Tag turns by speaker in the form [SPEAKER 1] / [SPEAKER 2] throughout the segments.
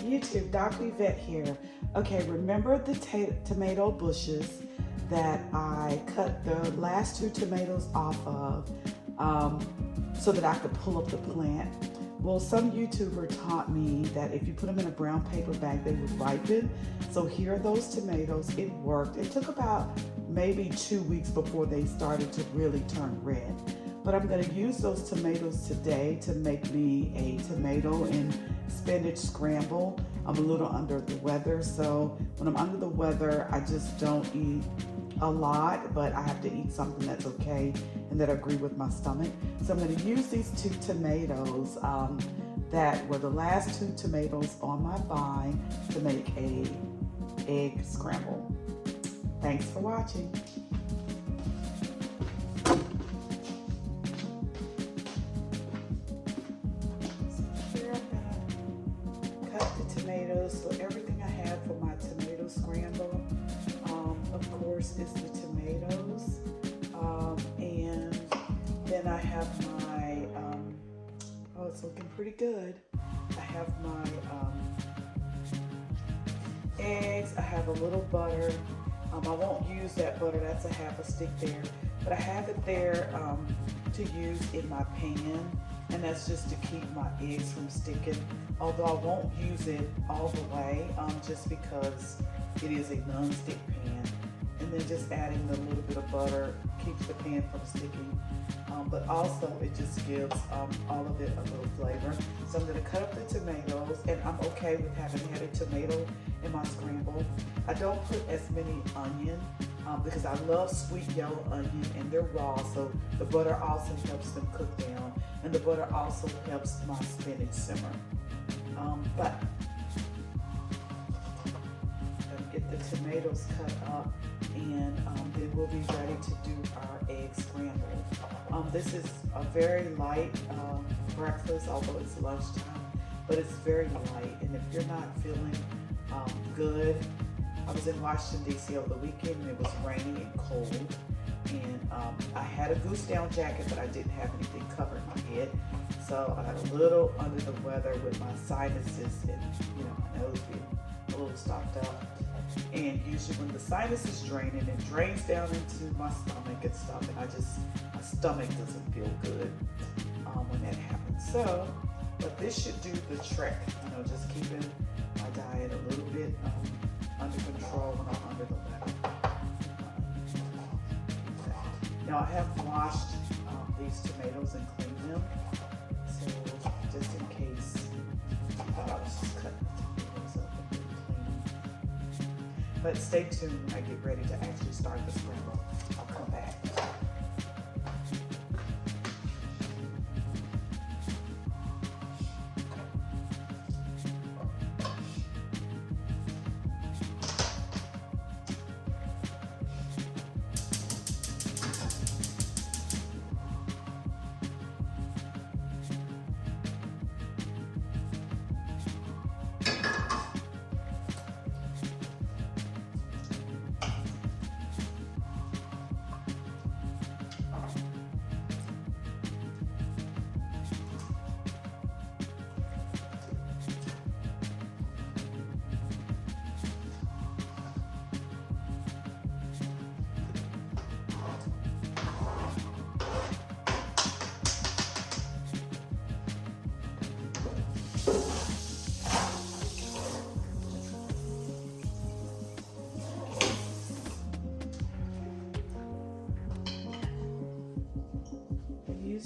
[SPEAKER 1] YouTube, Dr. Evette here. Okay, remember the tomato bushes that I cut the last two tomatoes off of so that I could pull up the plant? Well, some YouTuber taught me that if you put them in a brown paper bag, they would ripen. So here are those tomatoes. It worked. It took about maybe 2 weeks before they started to really turn red. But I'm going to use those tomatoes today to make me a tomato and spinach scramble. I'm a little under the weather, so when I'm under the weather, I just don't eat a lot, but I have to eat something that's okay and that agree with my stomach. So I'm going to use these two tomatoes that were the last two tomatoes on my vine to make a egg scramble. Thanks for watching. Tomatoes, so everything I have for my tomato scramble, of course, is the tomatoes, and then I have my, oh, it's looking pretty good. I have my eggs, I have a little butter. I won't use that butter, that's a half a stick there, but I have it there to use in my pan, and that's just to keep my eggs from sticking, although I won't use it all the way, just because it is a non-stick pan. And then just adding a little bit of butter keeps the pan from sticking, but also it just gives all of it a little flavor. So I'm going to cut up the tomatoes, and I'm okay with having had a tomato in my scramble. I don't put as many onion because I love sweet yellow onion, and they're raw, so the butter also helps them cook down, and the butter also helps my spinach simmer. But I'll get the tomatoes cut up, and then we'll be ready to do our egg scramble. This is a very light breakfast, although it's lunchtime, but it's very light. And if you're not feeling good, I was in Washington, D.C. over the weekend, and it was rainy and cold, and I had a goose down jacket, but I didn't have anything covering my head, so I got a little under the weather with my sinuses and, you know, my nose being a little stopped up. And usually when the sinus is draining, it drains down into my stomach and stuff, and my stomach doesn't feel good when that happens. So, but this should do the trick, you know, just keeping my diet a little bit under control when I'm under the weather. Now I have washed these tomatoes and cleaned them, so just in case I thought I was just cutting the tomatoes up and then cleaning them. But stay tuned when I get ready to actually start the scramble. I'll come back.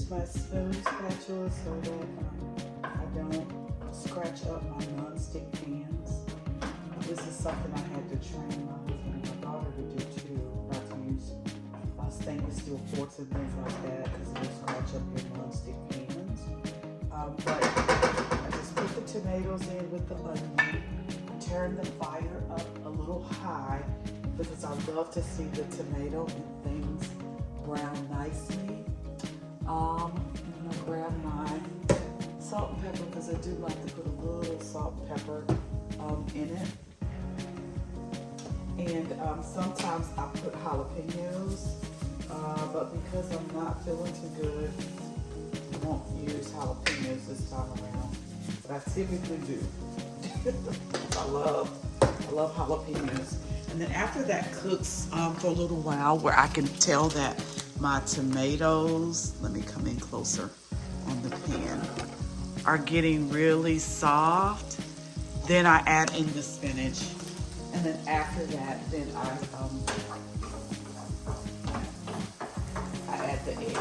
[SPEAKER 1] My spoon spatula so that I don't scratch up my non-stick pans. This is something I had to train my husband and my daughter to do too, not to use stainless steel forks and things like that because it will scratch up your non-stick pans. But I just put the tomatoes in with the onion, turn the fire up a little high because I love to see the tomato and things brown nicely. I'm gonna grab my salt and pepper because I do like to put a little salt and pepper in it. And sometimes I put jalapenos, but because I'm not feeling too good, I won't use jalapenos this time around, but I typically do. I love jalapenos. And then after that cooks for a little while, where I can tell that my tomatoes, let me come in closer on the pan, are getting really soft, then I add in the spinach. And then after that, then I add the egg.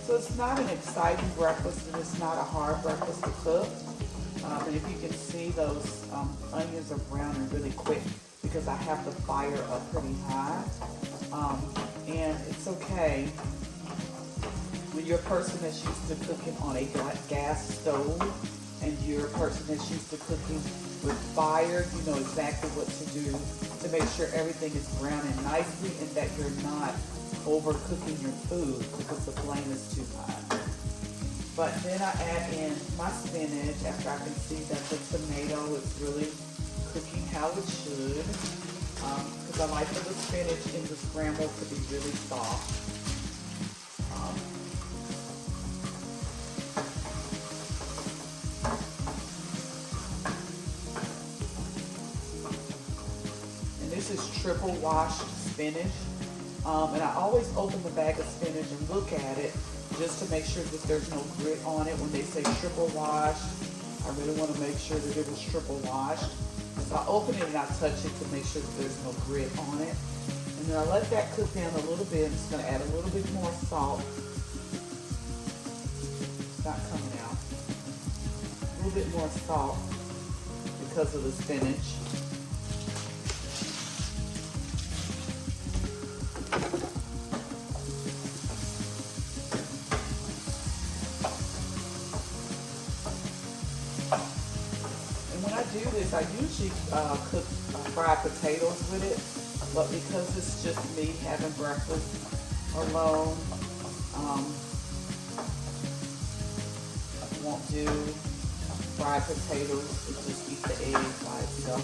[SPEAKER 1] So it's not an exciting breakfast, and it's not a hard breakfast to cook. And if you can see, those onions are browning really quick because I have the fire up pretty high. And it's okay when you're a person that's used to cooking on a gas stove and you're a person that's used to cooking with fire. You know exactly what to do to make sure everything is browning nicely and that you're not overcooking your food because the flame is too high. But then I add in my spinach after I can see that the tomato is really cooking how it should. Because I like for the spinach in the scramble to be really soft. And this is triple washed spinach. And I always open the bag of spinach and look at it just to make sure that there's no grit on it. When they say triple washed, I really want to make sure that it was triple washed. So I open it and I touch it to make sure that there's no grit on it. And then I let that cook down a little bit. I'm just going to add a little bit more salt. It's not coming out. A little bit more salt because of the spinach. I usually cook fried potatoes with it, but because it's just me having breakfast alone, I won't do fried potatoes. I'll just eat the egg by itself.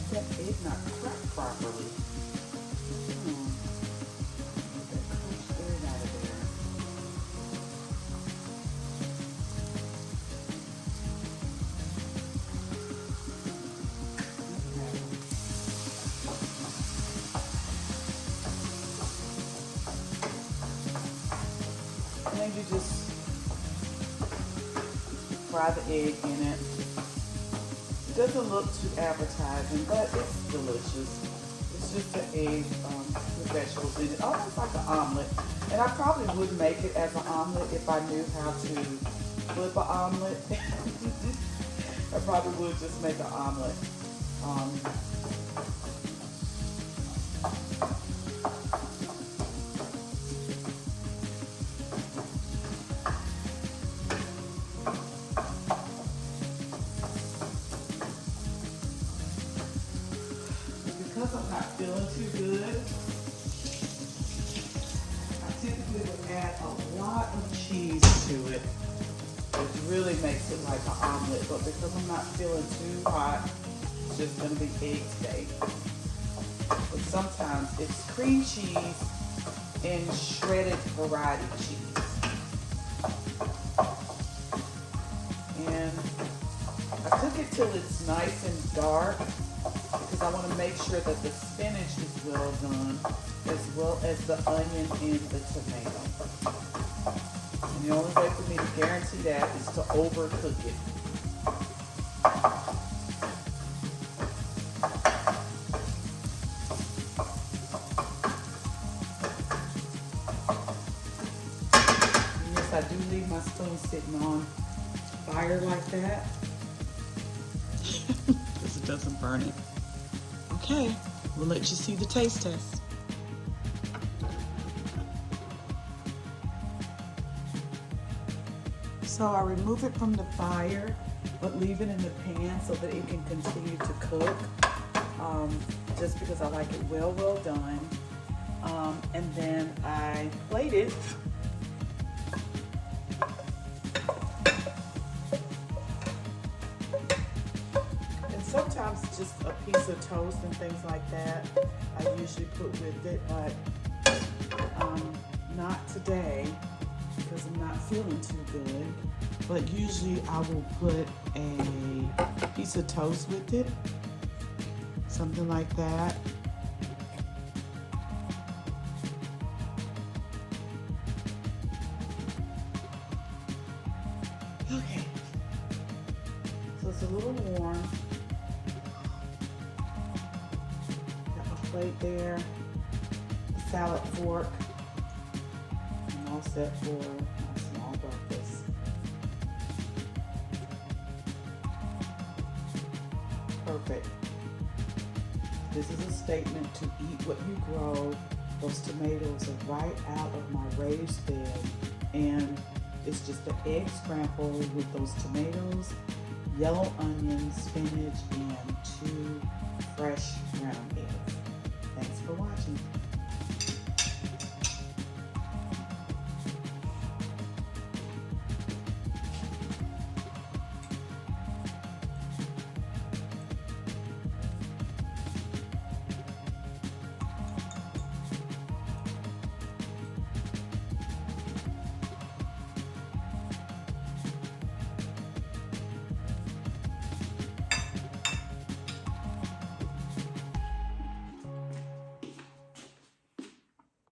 [SPEAKER 1] That egg not cracked properly. Get that crushed egg out of there. Okay. And then you just fry the egg in it. It doesn't look too appetizing, but it's delicious. It's just an egg with vegetables in it, almost like an omelet. And I probably would make it as an omelet if I knew how to flip an omelet. I probably would just make an omelet. Because I'm not feeling too good, I typically would add a lot of cheese to it, which really makes it like an omelet. But because I'm not feeling too hot, it's just going to be egg today. But sometimes it's cream cheese and shredded variety cheese. And I cook it till it's nice and dark, because I want to make sure that the spinach is well done, as well as the onion and the tomato. And the only way for me to guarantee that is to overcook it. And yes, I do leave my spoon sitting on fire like that, because it doesn't burn it. Okay, we'll let you see the taste test. So I remove it from the fire, but leave it in the pan so that it can continue to cook, just because I like it well done. And then I plate it a piece of toast and things like that, I usually put with it, but not today because I'm not feeling too good. But usually I will put a piece of toast with it, something like that. Okay, so it's a little warm. Got my plate there, a salad fork. I'm all set for my small breakfast. Perfect. This is a statement to eat what you grow. Those tomatoes are right out of my raised bed, and it's just an egg scramble with those tomatoes, yellow onions, spinach, and 2 fresh ground eggs.